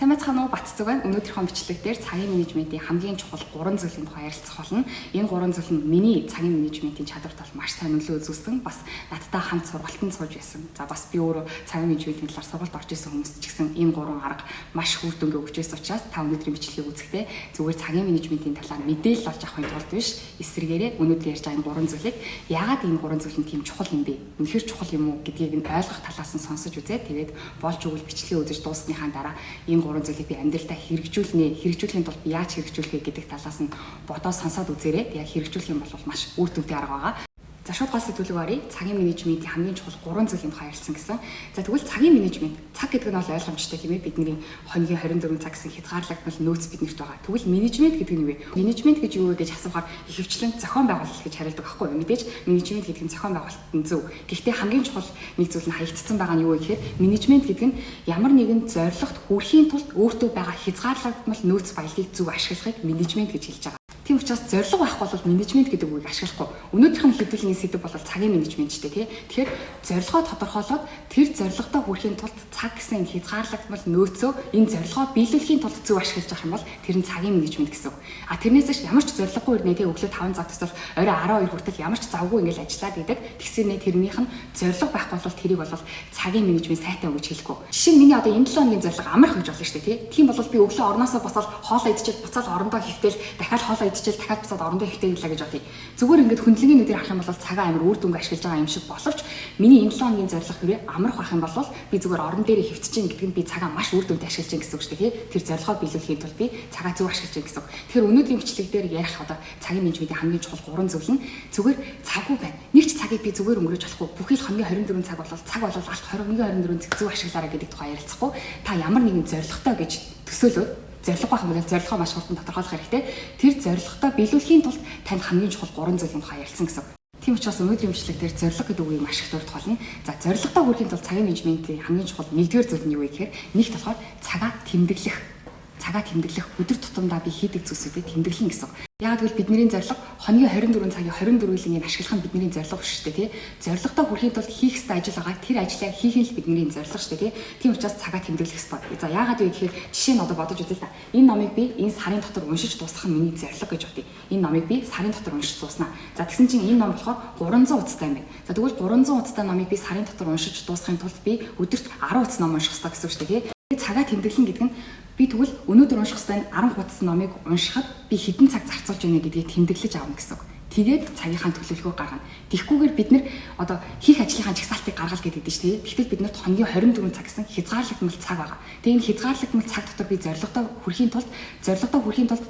Сайн байцгаана уу Бат зүгэн өнөөдрийнхөө бичлэг дээр цагийн менежментийн хамгийн чухал 3 зүйлийн тухай ярилцах болно. Энэ 3 зүйл нь миний цагийн менежментийн чадварт бол маш сайн нөлөө үзүүлсэн. Бас надтай хамт сургалтанд сууж байсан. За бас би өөрөө цагийн менежментийн талаар сургалт орж исэн хүмүүст ч гэсэн энэ 3 арга маш үр дүнгээ өгч байсан учраас та өнөөдрийн бичлэгийг үзэхдээ зүгээр цагийн менежментийн талаар мэдээлэл олж авахын тулд биш, эсвэргээрээ өнөөдөр ярьж байгаа энэ 3 зүйлийг яагаад энэ 3 зүйл нь тийм чухал юм бэ? Үнэхээр чухал юм уу гэдгийг нь ойлгох талаас нь сонсож үзээ. Тэгээд болж өгвөл бичлэгийг үзэж дуусныхаа дараа энэ 3 зүйлийг би амьдралдаа хэрэгжүүлэхийн тулд би яаж хэрэгжүүлэх вэ гэдэг талаас нь бодоод сонсоод үзээрэй. Яг хэрэгжүүлэх юм бол маш үр дүнтэй арга байгаа. За шууд гол сэдвүүг оръё. Цагийн менежментийн хамгийн чухал 3 зүйлийн тухай ярилцсан гэсэн. За тэгвэл цагийн менежмент, цаг гэдэг нь бол ойлгомжтой тийм ээ. Бидний хоногийн 24 цаг гэсэн хязгаарлагдмал нөөц биднэрт байгаа. Тэгвэл менежмент гэдэг нь юу вэ? Менежмент гэж юу вэ гэж асуухаар ихэвчлэн зохион байгуулалт гэж хариулдаг байхгүй юу? Мэдээж менежмент гэдэг нь зохион байгуулалт нь зөв. Гэхдээ хамгийн чухал нэг зүйл нь хаягдсан байгаа нь юу вэ гэхээр менежмент гэдэг нь ямар нэгэн зорилгот хүрэхийн тулд өөртөө байгаа хязгаарлагдмал нөөц баялагийг зөв ашиглахыг менежмент гэж хэлж байгаа. Тийм учраас зорилго байхгүй бол менежмент гэдэг үгийг ашиглахгүй. Өнөөдрийнх нь хэдүүлэн сэдв бол цагийн менежмент шүү дээ, тий. Тэгэхээр зорилгоо тодорхойлоод тэр зорилготой хүрэхийн тулд цаг гэсэн хязгаарлагдмал нөөцөө энэ зорилгоо биелүүлэхийн тулд зөв ашиглаж авах юм бол тэр нь цагийн менежмент гэсэн. А тэрнээс ямар ч зорилгогүй ирнэ тий, өглөө 5 цаг төсөл орой 12 хүртэл ямар ч завгүй ингээл ажиллаад идэг. Тэгсэрнэ тэрнийх нь зорилго байхгүй бол тэрийг бол цагийн менежмент сайтай гэж хэлэхгүй. Жишээ нь миний одоо энэ 7 өдрийн зорилго амарх гэж болно шүү дээ, тий. Тийм бол би өглөө орноосоо босоод хоолоо идчихэл буцаад орондоо хөвтөл дахиад хоолоо идчихэл дахиад буцаад орондоо хөвтөл гэлээ гэж бодъё. Зүгээр ингээд хүндлэгийн өдөр авах юм бол цагаа амар үр дүнг ашиглаж байгаа юм шиг боловч миний энэ 7 өдрийн зорилго хэрэг амарх байх юм бол би зүгээр орон дээр хөвтөж чинь гэдэг нь би цагаа маш үр дүнтэй ашиглаж байгаа гэсэн үг шүү дээ, тий. Тэр зорилгоо биелүүлэхийн тулд би цагаа зөв ашиглаж байгаа гэсэн үг. Тэгэхээр өнөөдрийн бичлэг дээр ярих одоо цагийн менежментийн хамгийн чухал 3 зүйл нь зүгээр цаггүй байна. Нэг ч цагийг би зүгээр өнгөрөөж болохгүй. Бүхий л хоногийн 24 цаг болол цаг болол алт 21-24 цаг зөв ашиглаарай гэдэг тухай ярилцахгүй. Та ямар нэгэн зорилготой гэж төсөөлөөд зорилго байх юм бол зорилгоо маш хурдан тодорхойлох хэрэгтэй. Тэр зорилготой биелүүлэхийн тулд танд хамгийн чухал 3 зүйлийн тухай ярилцсан гэсэн. Тийм учраас өнөөдрийн бичлэг дээр зорилго гэдэг үгийг маш их дурдхолно. За зорилготой хүрэхийн тулд цагийн менежментийн хамгийн чухал нэгдүгээр зүйл нь юу вэ гэхээр нэгт болохоор цагаа тэмдэглэх. Цагаа тэмдэглэх, өдөр тутамдаа би хийдэг зүйлсүүдэд тэмдэглэн гэсэн. Яг гэвэл бидний зорилго хоногийн 24 цагийн 24-ийг ашиглах нь бидний зорилго шүү дээ, тий. Зорилготой хүрэхийн тулд хийх ёстой ажил байгаа. Тэр ажлаа хийх нь л бидний зорилго шүү дээ, тий. Тийм учраас цагаа тэмдэглэх ёстой. За яагаад вэ гэхээр жишээ нь одоо бодож үзье л та. Энэ номыг би энэ сарын дотор уншиж дуусгах нь миний зорилго гэж бодъё. Энэ номыг би сарын дотор уншиж дууснаа. За тэгсэн чинь энэ ном болохоор 300 утастай юм байна. За тэгвэл 300 утастай номыг би сарын дотор уншиж дуусгахын тулд би өдөрт 10 утас ном унших ёстой гэсэн үг шүү дээ, тий. Цагаа тэмдэглэн гэдэг нь би тэгвэл өнөөдөр унших ёстой 10 хуудас номыг уншихад би хэдэн цаг зарцуулж байна гэдгийг тэмдэглэж авна гэсэн үг. Тэгээд цагийнхаа төлөвлөгөө гаргана. Тэгхгүйгээр бид нэр одоо хийх ажлынхаа жагсаалтыг гаргал гэдэг дээ шүү дээ. Тэгтэл бид нарт хоногийн 24 цаг гэсэн хязгаарлагдмал цаг байгаа. Тэгээд энэ хязгаарлагдмал цаг дотор би зорилготой хүрэхийн тулд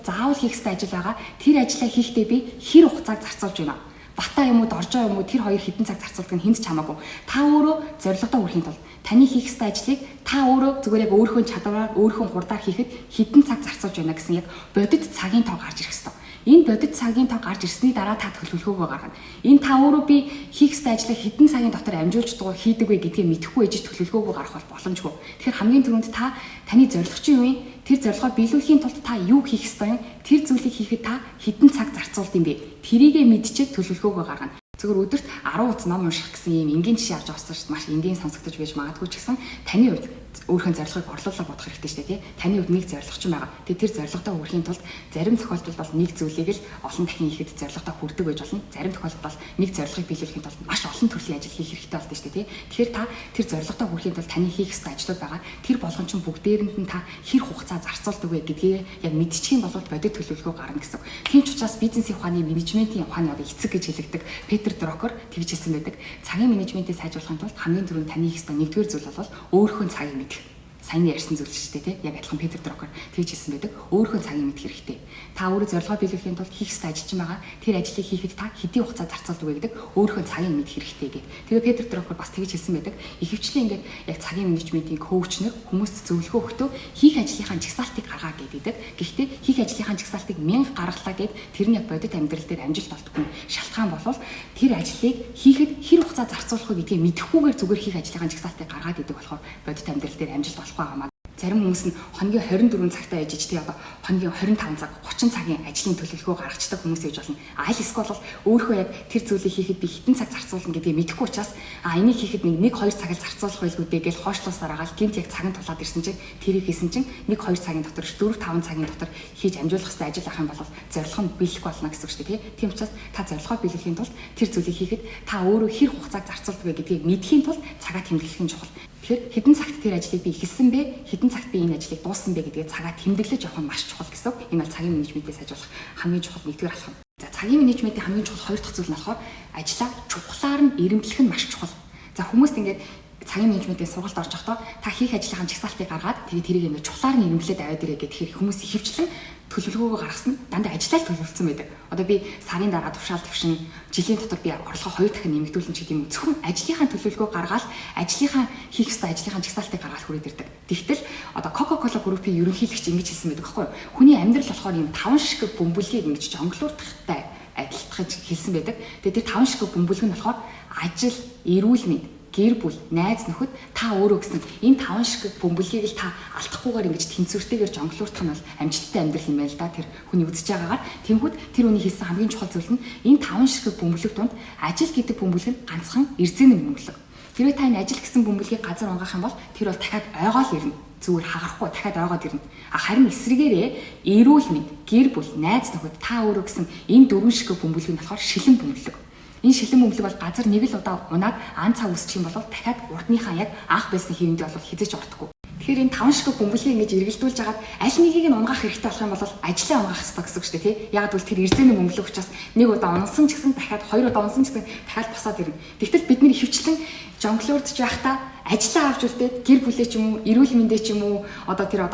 заавал хийх ёстой ажил байгаа. Тэр ажлаа хийхдээ би хэр хугацааг зарцуулж байна. Бата юм уу, доржоо юм уу, тэр хоёр хэдэн цаг зарцуулдаг нь хэнд ч хамаагүй. Та өөрөө зорилготой хүрэхийн тулд таны хийх ёстой ажлыг та өөрөө зүгээр яг өөрийнхөө чадвараар, өөрийнхөө хурдаар хийхэд хэдэн цаг зарцуулж байна гэсэн яг бодит цагийн тоо гарч ирэх ёстой. Энэ бодит цагийн тоо гарч ирсний дараа та төлөвлөгөөгөө гаргана. Энэ та өөрөө би хийх ёстой ажлыг хэдэн цагийн дотор амжуулж хийдэг вэ гэдгийг мэдэхгүй ээж төлөвлөгөөгөө гаргах бол боломжгүй. Тэгэхээр хамгийн түрүүнд та таны зорилго чинь юу юм? Тэр зорилгоо биелүүлэхийн тулд та юу хийх ёстой юм? Тэр зүйлийг хийхэд та хэдэн цаг зарцуулд юм бэ? Тэрийгэ мэдчихээд төлөвлөгөөгөө гаргана. Зөвхөн өдөрт 10 утас ном унших гэсэн ийм энгийн жишээ авч байгаа шүү дээ. Маш энгийн сонсогдож байж магадгүй ч гэсэн таны хувьд өөрийнхөө зорилгыг орлуулах бодох хэрэгтэй шүү дээ, тий. Таны хувьд нэг зорилго ч юм байгаа. Тэгээд тэр зорилготой хүрэхийн тулд зарим тохиолдолд бол нэг зүйлийг л олон дахин хийхэд зорилготой хүрдэг байж болно. Зарим тохиолдолд бол нэг зорилгыг биелүүлэхийн тулд маш олон төрлийн ажил хийх хэрэгтэй болдог шүү дээ, тий. Тэгэхээр та тэр зорилготой хүрэхийн тулд таны хийх ёстой ажлууд байгаа. Тэр болгон чинь бүгдээрэнд нь та хэр хугацаа зарцуулдаг вэ гэдгийг яг мэдчих юм бол бодит төлөвлөгөө гарна гэсэн. Тийм ч учраас бизнесийн ухааны менежментийн ухааны одоо эцэг гэж хэлэгдэг Петер Дрокер тэгж хэлсэн байдаг. Цагийн менежментийг сайжруулахын тулд хамгийн түрүүнд таны хийх ёстой нэгдүгээр зүйл бол өөрийнхөө цагийг мэдэх. Сайн ярьсан зүйл шүү дээ, тий. Яг адилхан Петер Дрокер тэгж хэлсэн байдаг. Өөрийнхөө цагийг мэдэх хэрэгтэй. Та өөрөө зорилгоо биелүүлэхийн тулд хийх ёстой ажил чинь байгаа. Тэр ажлыг хийхэд та хэдийн хугацаа зарцуулдаг вэ гэдэг өөрийнхөө цагийг мэдэх хэрэгтэй гэдэг. Тэгээ Петер Дрокер бас тэгж хэлсэн байдаг. Ихэвчлэн ингээд яг цагийн менежментийн коуч нар хүмүүст зөвлөгөө өгтөө хийх ажлынхаа жагсаалтыг гаргаа гэдэг. Гэхдээ хийх ажлынхаа жагсаалтыг 1000 гаргалаа гэд тэр нь яг бодит амьдрал дээр амжилт олдохгүй шалтгаан болвол тэр ажлыг хийхэд хэр хугацаа зарцуулах вэ гэдгийг мэдэхгүйгээр зүгээр хийх ажлынхаа жагсаалтыг гаргаад идэг болохоор бодит амьдрал дээр амжилт олохгүй байгаа. зарим хүмүүс нь хоногийн 24 цагтаа яжиж тий одоо хоногийн 25 цаг 30 цагийн ажлын төлөвлөгөө гаргацдаг хүмүүс гэж болно. Аль эсвэл бол өөрөө яг тэр зүйлийг хийхэд би хитэн цаг зарцуулна гэдгийг мэдэхгүй учраас энийг хийхэд нэг 2 цаг л зарцуулах байлгүй дээ гэж хойшлуусаар агаал гинт яг цагийн тулаад ирсэн чинь тэрийг хийсэн чинь 1-2 цагийн дотор 4-5 цагийн дотор хийж амжуулах хэрэгтэй ажил ах юм бол зорилго нь биелэх болно гэсэн үг шүү дээ тий. Тийм учраас та зорилгоо биелэхийн тулд тэр зүйлийг хийхэд та өөрөө хэр хугацааг зарцуулдаг вэ гэдгийг мэдхийн тулд цагаа тэмдэглэх нь чухал. Тэгэхээр хэдэн цагт тэр ажлыг би эхэлсэн бэ? Хэдэн цагт би энэ ажлыг дууссан бэ гэдгээ цагаа тэмдэглэж явах нь маш чухал гэсэн. Энэ бол цагийн менежментийг сайжруулах хамгийн чухал нэгдүгээр алхам. За цагийн менежментийн хамгийн чухал хоёр дахь зүйл нь болохоор ажлаа чухлаар нь эрэмблэх нь маш чухал. За хүмүүст ингээд цагийн менежментийн сургалт орж явахдаа та хийх ажлынхаа жагсаалтыг гаргаад тэгээд тэрийг ингээд чухлаар нь эрэмблээд аваад ирээ гэхээр хүмүүс ихэвчлэн төлөвлөгөөгөө гаргасан дандаа ажиллаа л төлөвлөсөн байдаг. Одоо би сарын дараа тушаал төвшин жилийн дотор би орлогоо 2 дахин нэмэгдүүлнэ ч гэдэг юм. Зөвхөн ажлынхаа төлөвлөгөө гаргаад ажлынхаа хийх ёстой ажлынхаа жагсаалтыг гаргаад хүрээд ирдэг. Тэгтэл одоо Coca-Cola группийн ерөнхийлөгч ингэж хэлсэн байдаг байхгүй юу? Хүний амьдрал болохоор юм 5 шиг бөмбөлгийг ингэж жонглуултахтай адилтгаж хэлсэн байдаг. Тэгээд тэр 5 шиг бөмбөлг нь болохоор ажил, эрүүл мэнд, гэр бүл, найз нөхөд та өөрөө гэсэн энэ 5 шиг бөмбөлгийг л та алдахгүйгээр ингэж тэнцвэртэйгээр жонглуулах нь бол амжилттай амьдрал юм байна л да. Тэр хүний үзэж байгаагаар тэнгүүд тэр хүний хийсэн хамгийн чухал зүйл нь энэ 5 шиг бөмбөлөг донд ажил гэдэг бөмбөлг нь ганцхан эрзэний бөмбөлөг. Хэрвээ та энэ ажил гэсэн бөмбөлгийг газар унгаах юм бол тэр бол дахиад ойгоол ирнэ. Зүгээр хагарахгүй дахиад ойгоод ирнэ. Харин эсрэгээрээ эрүүл мэнд, гэр бүл, найз нөхөд та өөрөө гэсэн энэ 4 шиг бөмбөлг нь болохоор шилэн бөмбөлөг. Энэ шилэн бөмбөлөг бол газар нэг л удаа унаад ан цав үсчих юм бол дахиад урдныхаа яг анх байсан хэвэндээ бол хизэж ордоггүй. Тэгэхээр энэ 5 шиг бөмбөлийг ингэж эргэлдүүлж хагаад аль нэгийг нь унгаах хэрэгтэй болох юм бол ажлаа унгаах хэрэгтэй гэсэн үг шүү дээ тий. Яг бол тэр эрзэний бөмбөлөг учраас нэг удаа унсан ч гэсэн дахиад 2 удаа унсан ч гэсэн дахиад босоод ирнэ. Тэгтэл бид нэр хөвчлэн жонглоордж байхдаа ажлаа авч үлдээд гэр бүлээ ч юм уу, эрүүл мэндээ ч юм уу одоо тэр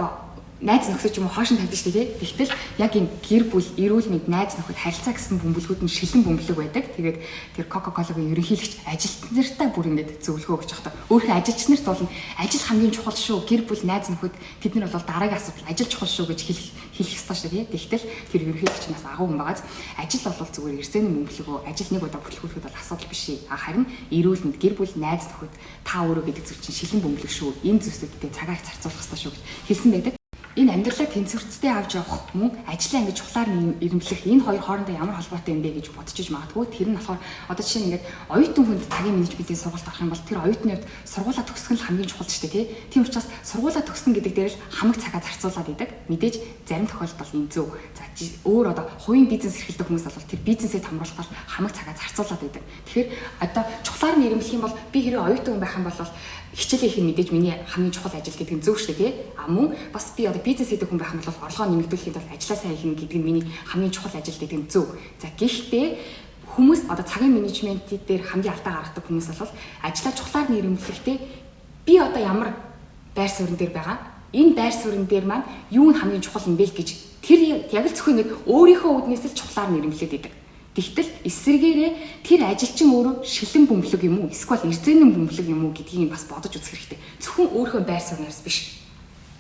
найз нөхөд ч юм уу хоошин тавьдаг шүү дээ. Тэгтэл яг энэ гэр бүл, эрүүл мэнд, найз нөхөд харилцаа гэсэн бөмбөлгүүд нь шилэн бөмбөлөг байдаг. Тэгээд тэр Coca-Cola-гийн ерөнхийлөгч ажилтан нартай бүр ингэж зөвлөгөө өгч байгаа. Өөрийнхөө ажилч нарт бол ажил хамгийн чухал шүү. Гэр бүл, найз нөхөд тэд нар бол дараагийн асуудал ажил чухал шүү гэж хэлэх ёстой шүү дээ. Тэгтэл тэр ерөнхийлөгч нас агуу хүн байгаас ажил бол зүгээр эрзэний бөмбөлөгөө ажил нэг удаа бүртлэхүүхэд бол асуудал биш. Харин эрүүл мэнд, гэр бүл, найз нөхөд та өөрөө гэдэг зүйл чинь шилэн бөмбөлөг шүү. Энэ зүйлсүүдтэй цагаа их зарцуулах ёстой шүү гэж хэлсэн байдаг. Энэ амьдралаа тэнцвэртэй авч явах мөн ажлаа ингэж чухлаар ирэмблэх энэ хоёр хоорондоо ямар холбоотой юм бэ гэж бодчих магадгүй. Тэр нь болохоор одоо жишээ нь ингээд оюутан хүнд цагийн менежментийн сургалт авах юм бол тэр оюутны хувьд сургуулаа төгсгөн л хамгийн чухал шүү дээ тий. Тийм учраас сургуулаа төгсөн гэдэг дээр л хамаг цагаа зарцуулаад идэг. Мэдээж зарим тохиолдолд энэ зөв. За өөр одоо хувийн бизнес эрхэлдэг хүмүүс бол тэр бизнесээ томруулахад хамаг цагаа зарцуулаад идэг. Тэгэхээр одоо чухлаар нь ирэмблэх юм бол би хэрэв оюутан хүн байх юм бол хичээлээ их мэдээж миний хамгийн чухал ажил гэдэг нь зөв шүү дээ тий. Мөн бас би одоо бизнес хийдэг хүн байх юм бол орлогоо нэмэгдүүлэхэд бол ажиллаа сайн хийх гэдэг нь миний хамгийн чухал ажил гэдэг нь зөв. За гэхдээ хүмүүс одоо цагийн менежментийн дээр хамгийн алдаа гаргадаг хүмүүс бол ажлаа чухлаар нь ирэмблэхдээ би одоо ямар байр суурин дээр байгаа. Энэ байр суурин дээр маань юу нь хамгийн чухал юм бэ гэж тэр яг л зөвхөн нэг өөрийнхөө үүднээс л чухлаар нь ирэмблээд идэг. Тэгтэл эсрэгээрээ тэр ажилчин өөрөө шилэн бөмбөлөг юм уу эсвэл эрзээнэн бөмбөлөг юм уу гэдгийг бас бодож үзэх хэрэгтэй. Зөвхөн өөрийнхөө байр сууриас биш.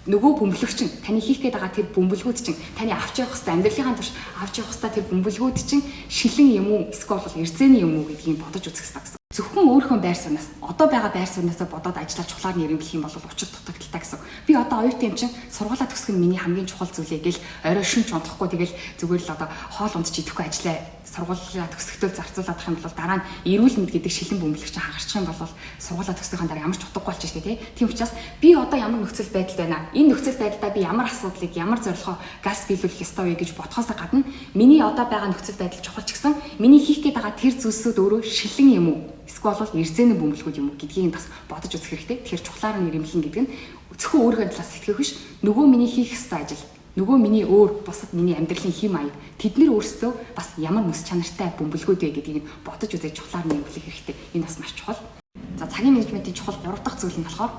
Нөгөө бөмбөлөг чинь таны хийх гээд байгаа тэр бөмбөлгүүд чинь таны авч явах хэвээр амьдралынхаа турш авч явах хэвээр тэр бөмбөлгүүд чинь шилэн юм уу эсвэл эрзээний юм уу гэдгийг бодож үзэх хэрэгтэй гэсэн. Зөвхөн өөрийнхөө байр сууриас одоо байгаа байр сууриасаа бодоод ажиллаж чухлаар нэрэмблэх юм бол учир дутагдaltaа гэсэн. Би одоо оюутан юм чинь сургуулаа төгсөх нь миний хамгийн чухал зүйлээ гэл орой шөнч унтахгүй тэгэл зүгээр л одоо хоол ундч идэхгүй ажиллаа сургуулаа төгсөхдөө зарцуулаад ах юм бол дараа нь эрүүл мэнд гэдэг шилэн бөмбөлөг чинь хагарчих юм бол сургуулаа төгсөхийн дараа ямар ч утгагүй болчих шүү дээ тийм учраас би одоо ямар нөхцөл байдал байна энэ нөхцөл байдлаа би ямар асуудлыг ямар зорилгоо газ биелүүлэх ёстой вэ гэж бодхоос гадна миний одоо байгаа нөхцөл байдал чухал ч гэсэн миний хийх гээд байгаа тэр зүйлсүүд өөрөө шилэн юм уу эсвэл бол эрзээнэн бөмбөлгүүд юм уу гэдгийг бас бодож үзэх хэрэгтэй. Тэгэхээр чухлаар нь ирэмблэн гэдэг нь зөвхөн өөрийнхөө талаас сэтгэх биш нөгөө миний хийх ёстой ажил нөгөө миний өөр бусад миний амьдралын хэм маяг тэд нар өөрсдөө бас ямар мэс чанартай бөмбөлгүүд вэ гэдгийг бодож үзэж чухлаар нь ирэмблэх хэрэгтэй. Энэ бас маш чухал. За цагийн менежментийн чухал 3 дахь зүйл нь болохоор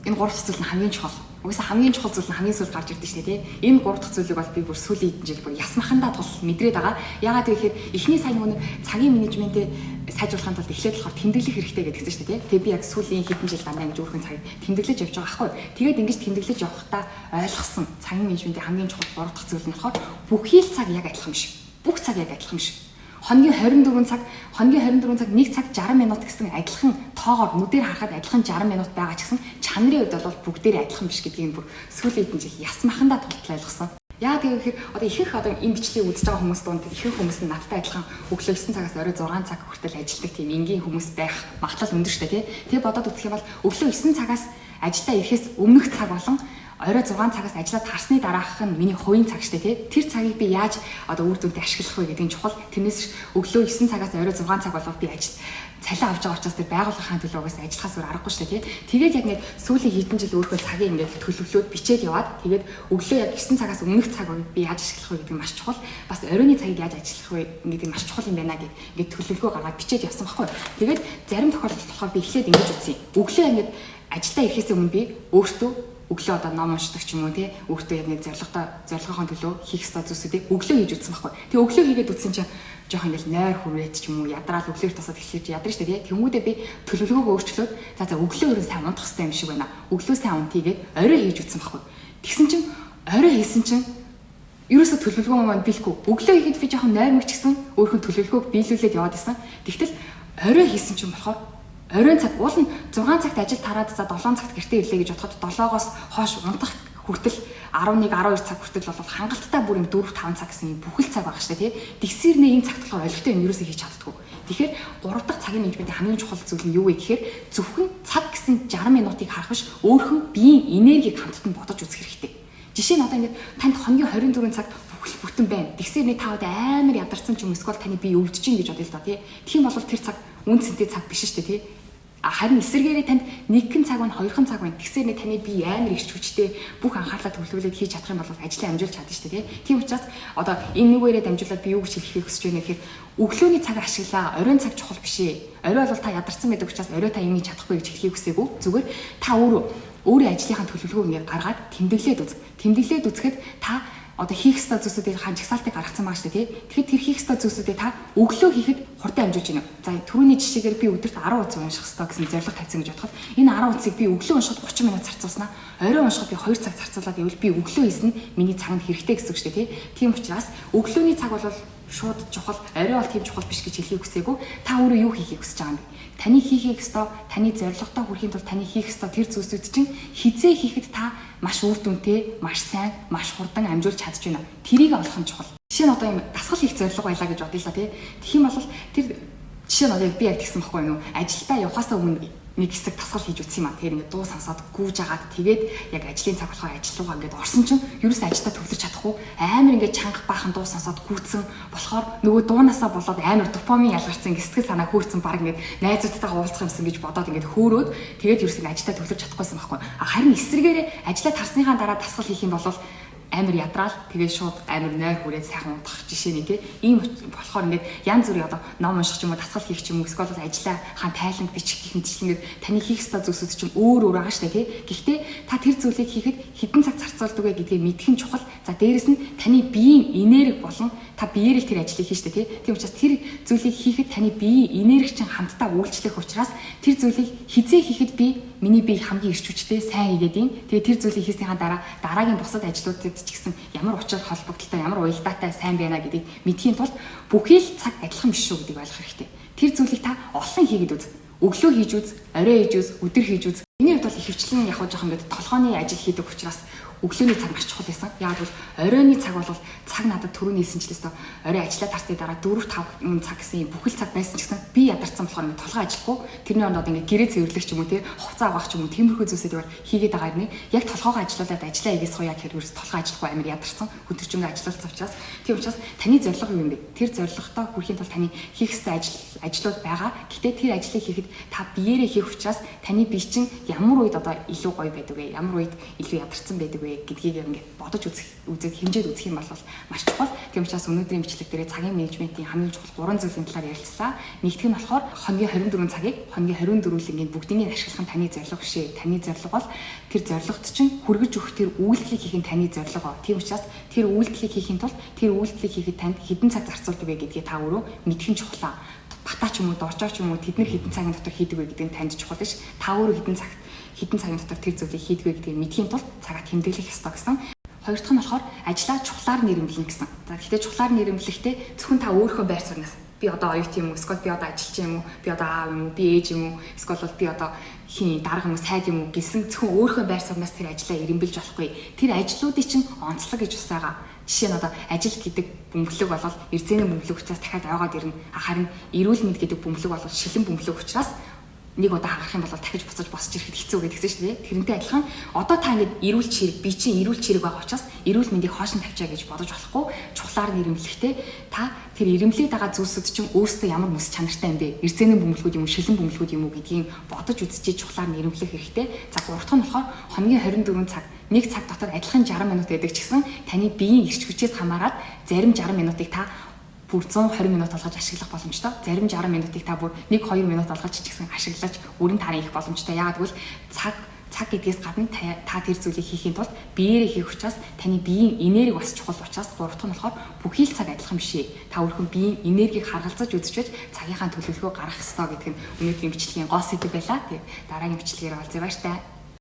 энэ 3 дахь зүйл нь хамгийн чухал. Угсаа хамгийн чухал зүйл нь хамгийн сүүлд гарч ирдэ шнэ тий. Энэ 3 дахь зүйлийг бол би бүр сүүлийн хэдэн жил бүр ясмахандаа тул мэдрээд байгаа. Яагаад гэвэл эхний сайн нөгөө цагийн менежментээ сайжруулахын тулд эхлээд болохоор тэмдэглэх хэрэгтэй гэдгийгсэн шүү дээ. Тэгээ би яг сүүлийн хэдэн жил дандаа ингэж өөрхөн цагийг тэмдэглэж явж байгаа байхгүй. Тэгээд ингэж тэмдэглэж явахдаа ойлгосон цагийн менежментийн хамгийн чухал 3 дахь зүйл нь болохоор бүхий л цаг яг адилхан биш. Бүх цаг яг адилхан биш. Хоногийн 24 цаг 1 цаг 60 минут гэсэн адилхан тоогоор нүдээр харахад адилхан 60 минут байгаа ч гэсэн чанарын хувьд бол бүгдээр адилхан биш гэдгийг бүр сүүлийн хэдэн жил яс махандаа тултал ойлгосон. Яа гэхээр одоо ихэнх одоо энэ бичлэгийг үзэж байгаа хүмүүс донд ихэнх хүмүүс нь надтай адилхан өглөө 9 цагаас орой 6 цаг хүртэл ажилладаг тийм энгийн хүмүүс байх магадлал өндөр шүү дээ тий. Тэгээ бодоод үзэх юм бол өглөө 9 цагаас ажилдаа ирэхээс өмнөх цаг болон орой 6 цагаас ажиллаад харсны дараах нь миний хувийн цаг шүү дээ тий. Тэр цагийг би яаж одоо үр дүнтэй ашиглах вэ гэдэг нь чухал. Тэрнээс өглөө 9 цагаас орой 6 цаг болов би цалин авч байгаа учраас тэр байгууллагын төлөө угсаа ажиллахаас өөр аргагүй шүү дээ тий. Тэгээд яг нэг сүүлийн хэдэн жил өөрөө цагийг ингээд төлөвлөөд бичээд яваад тэгээд өглөө яг 9 цагаас өмнөх цаг би яаж ашиглах вэ гэдэг нь маш чухал. Бас оройны цагийг яаж ажиллах вэ гэдэг нь маш чухал юм байна гэдэг ингээд төлөвлөгөө гаргаад бичээд явсан байхгүй. Тэгээд зарим тохиолдолд болохоор би эхлээд ингэж үзье. Өглөө ингээд ажилдаа ирэхээс өмнө би өөртөө өглөө одоо ном уншдаг ч юм уу тий өөртөө яг нэг зорилгохон төлөө хийх ёстой зүйлсүүдийг өглөө хийж үзсэн байхгүй. Тэгээ өглөө хийгээд үзсэн чинь жоох ингээл нойр хүрээд ч юм уу ядраал өглөөр тасаад эхлэж ядарч тий. Тэнгүүдээ би төлөвлөгөөгөө өөрчлөөд за өглөө өрөө сайн унтах хэрэгтэй юм шиг байна. Өглөө сайн унтийгээд орой хийж үзсэн байхгүй. Тэгсэн чинь орой хийсэн чинь ерөөсө төлөвлөгөө маань биелэхгүй. Өглөө хийхэд би жоохон нойр мэгчсэн өөрхөн төлөвлөгөөг биелүүлээд яваад исэн. Тэгтэл орой хийсэн чинь болохоор оройн цаг уул нь 6 цагт ажил тараад за 7 цагт гэртээ ирлээ гэж бодоход 7-оос хойш унтах хүртэл 11 12 цаг хүртэл бол хангалттай бүр юм 4 5 цаг гэсэн бүхэл цаг байгаа шүү дээ тий. Тэгсэрнээ энэ цагт болохоор олигтой юм ерөөсөө хийж чаддаггүй. Тэгэхээр 3 дахь цагийн менежментийн хамгийн чухал зүйл нь юу вэ гэхээр зөвхөн цаг гэсэн 60 минутыг харах биш өөрхөн биеийн энергийг хамтд нь бодож үзэх хэрэгтэй. Жишээ нь одоо ингээд танд хоногийн 24 цаг бүхэл бүтэн байна. Тэгсэрний тавд амар ядарсан ч юм эсвэл таны бие өвдөж чинь гэж бодъё л доо тий. Тийм бол тэр цаг үн цэнтэй цаг биш шүү дээ тий. Харин эсэргээрээ танд нэгэн цаг байна, хоёрхан цаг байна. Тэгсээр таны бие амар ирч хүчтэй бүх анхаарлаа төвлөрүүлээд хийж чадах юм бол ажлаа амжуулж чадна шүү дээ. Тийм учраас одоо энэ нүгээрээ дамжуулаад би юу гэж хэлэхийг хүсэж байна гэхээр өглөөний цаг ашиглаа, оройн цаг чухал биш ээ. Орой бол та ядарсан байдаг учраас орой та юм хийж чадахгүй гэж хэлхийг хүсээгүй. Зүгээр та өөрийн ажлынхаа төлөвлөгөөг ингээд гаргаад тэмдэглээд үз. Тэмдэглээд үзэхэд та одоо хийх ёстой зүйлсүүдийг жагсаалтыг гаргацсан байгаа шүү дээ тий. Тэгэхээр тэр хийх ёстой зүйлсүүдийг та өглөө хийхэд хурдан амжуулж гинэ. За түрүүний жишээгээр би өдөрт 10 удаа унших ёстой гэсэн зорилго тавьсан гэж бодоход энэ 10 удыг би өглөө уншихад 30 минут зарцуулснаа орой уншихад би 2 цаг зарцуулаад явал би өглөө хийсэн нь миний цагт хэрэгтэй гэсэн үг шүү дээ тий. Тийм учраас өглөөний цаг бол шууд чухал, орой бол тийм чухал биш гэж хэлхийг хүсээгүй. Та өөрөө юу хийхийг хүсэж байгаа юм бэ? Таны хийхийг ёстой, таны зорилготой хүрэхийн тулд таны хийх ёстой тэр зүйлсүүд чинь хизээ хийхэд та маш үр дүнтэй, маш сайн, маш хурдан амжуулж чадж байна. Тэрийг олох нь чухал. Жишээ нь одоо юм дасгал хийх зорилго байлаа гэж бодъё л тий. Тэгэх юм бол тэр жишээ нь одоо би яг тэгсэн байхгүй юу? Ажилдаа явахаасаа өмнө нэг хэсэг дасгал хийж үтсэн юм аа. Тэгэхээр ингээд дуу сонсоод гүүж агаад тэгээд яг ажлын цаг болохоор ажил руугаа ингээд орсон чинь ерөөсөө ажилдаа төвлөрч чадахгүй амар ингээд чанга баахан дуу сонсоод гүүцсэн болохоор нөгөө дуунаасаа болоод амар допамин ялгарсан сэтгэл санаа хөөрцөн баг ингээд найзуудтайгаа уулзах юмсан гэж бодоод ингээд хөөрөөд тэгээд ерөөсөө ажилдаа төвлөрч чадахгүйсэн байхгүй. Харин эсрэгээрээ ажиллаа тарсныхаа дараа дасгал хийх юм бол амар ядраал тэгээд шууд амар нойр хүрээд сайхан унтах жишээ нэг тийм ийм болохоор ингээд янз бүрийн одоо ном унших ч юм уу дасгал хийх ч юм уу эсвэл ажиллаа хаан тайланд бичих гэх мэт чинь ингээд таны хийх ёстой зүйлсүүд чинь өөр байгаа шүү дээ тийм. Гэхдээ та тэр зүйлийг хийхэд хэдэн цаг зарцуулдаг вэ гэдгийг мэдэх нь чухал. За дээрэс нь таны биеийн энерги болон та биеэр л тэр ажлыг хийж штэ тийм учраас тэр зүйлийг хийхэд таны биеийн энерги чинь хамтдаа үйлчлэх учраас тэр зүйлийг хизээ хийхэд миний бие хамгийн ирч хүчтэй сайн хийгээд юм. Тэгээ тэр зүйлийг хийснийхаа дараа дараагийн бусад ажлуудад ч гэсэн ямар учир холбогдолтой, ямар уялдаатай сайн байна гэдгийг мэдхийн тулд бүхий л цаг адилхан биш шүү гэдгийг ойлгох хэрэгтэй. Тэр зүйлийг та олон хийгээд үз. Өглөө хийж үз, орой хийж үз, өдөр хийж үз. Миний хувьд бол ихэвчлэн яг жоох ингээд толгойн ажил хийдэг учраас өглөөний цаг маш чухал байсан. Яг бол оройны цаг бол цаг надад түрүүний хэлсэнчлээс орой ажиллаа тарсны дараа 4-5 цаг гэсэн бүхэл цаг байсан ч гэсэн би ядарсан болохоор ингээд толгой ажиллахгүй тэрний оронд ингээд гэрээ цэвэрлэх ч юм уу те хувцас авах ч юм уу тиймэрхүү зүйлсүүдээр хийгээд байгаа юм. Яг толгойгоо ажиллуулад ажиллаа хийгээс хуяа гэхээр ерөөс толгой ажиллахгүй амар ядарсан хүндэрчмээ ажиллуулсан учраас тийм учраас таны зорилго юу юм бэ? Тэр зорилготой хүрэхийн тулд таны хийх ёстой ажлууд байгаа. Гэтэ тэр ажлыг хийхэд та биеэрээ хийх учраас таны бие чинь ямар үед одоо илүү гоё байдаг вэ? Ямар үед илүү ядарсан байдаг вэ гэдгийг ингээд бодож үзээд хэмжээд үзэх юм бол маш чухал. Тийм учраас өнөөдрийн бичлэг дээр цагийн менежментийн хамгийн чухал 3 зүйлийн талаар ярилцлаа. Нэгдүгээр нь болохоор хоногийн 24 цагийг хоногийн 24-ийг бүгднийг ашиглах нь таны зорилго биш ээ. Таны зорилго бол тэр зорилгот чинь хүргэж өгөх тэр үйлдэлийг хийх нь таны зорилго. Тийм учраас тэр үйлдэлийг хийхин тулд тэр үйлдэлийг хийхэд танд хэдэн цаг зарцуулдаг вэ гэдгийг та өөрөө мэдэх нь чухал. Батаа ч юм уу, дорчоо ч юм уу тэд нар хэдэн цагийн дотор хийдэг вэ гэдэг нь танд чухал биш. Та өөрөө хэдэн цагийн дотор тэр зүйлийг хийдэг вэ гэдгийг мэдхийн тулд цагаа тэмдэглэх ёстой гэсэн. Хоёр дахь нь болохоор ажлаа чухлаар нэрэмлэнэ гэсэн. За гэхдээ чухлаар нэрэмлэхдээ зөвхөн та өөрийнхөө байр сууриас би одоо оюут юм уу, эсвэл би одоо ажилч юм уу, би одоо аав юм уу, би ээж юм уу, эсвэл би одоо хин дарга юм уу сайд юм уу гэсэн зөвхөн өөрийнхөө байр суугнаас тэр ажлаа эренбэлж болохгүй. Тэр ажлуудыг чинь онцлог гэж бас байгаа. Жишээ нь одоо ажил гэдэг бөмбөлөг болол эрзээний бөмбөлөг учраас дахиад аваад ирнэ. Харин эрүүл мэнд гэдэг бөмбөлөг болол шилэн бөмбөлөг учраас нэг удаа хагарах юм бол дахиж буцаж босч ирэхэд хэцүү гэдгсэн шүү дээ. Тэрнтэй адилхан одоо та ингээд эрүүл чирэг, би чинь эрүүл чирэг байгаа учраас эрүүл мэндийг хоош нь тавьчаа гэж бодож болохгүй. Чухлаар нь ирэмлэхтэй та тэр ирэмлээд байгаа зүйлсүүд чинь өөрсдөө ямар мэс чанартай юм бэ? Эрзээний бөмбөлгүүд юм уу, шилэн бөмбөлгүүд юм уу гэдгийг бодож үзчихээ чухлаар нь ирэмлэх хэрэгтэй. За гурав дахь нь болохоор хоногийн 24 цаг нэг цаг дотор адилхан 60 минут байдаг ч гэсэн таны биеийн эрч хүчээс хамаарат зарим 60 минутыг та бүр 120 минут болгож ашиглах боломжтой. Зарим 60 минутыг та бүр 1-2 минут болгож ч гэсэн ашиглаж өрн тарын их боломжтой. Яагаад гэвэл цаг гэдгээс гадна та тэр зүйлийг хийхийн тулд биеэрээ хийх учраас таны биеийн энерги бас чухал учраас гурав дахь нь болохоор бүхий л цаг адилхан биш ээ. Та өөрхөн биеийн энергийг харгалзаж үзчихэж цагийнхаа төлөвлөгөө гаргах ёстой гэдэг нь өнөөдрийн бичлэгийн гол сэдэв байлаа. Тэгээд дараагийн бичлэгээр олзъя баяр таа.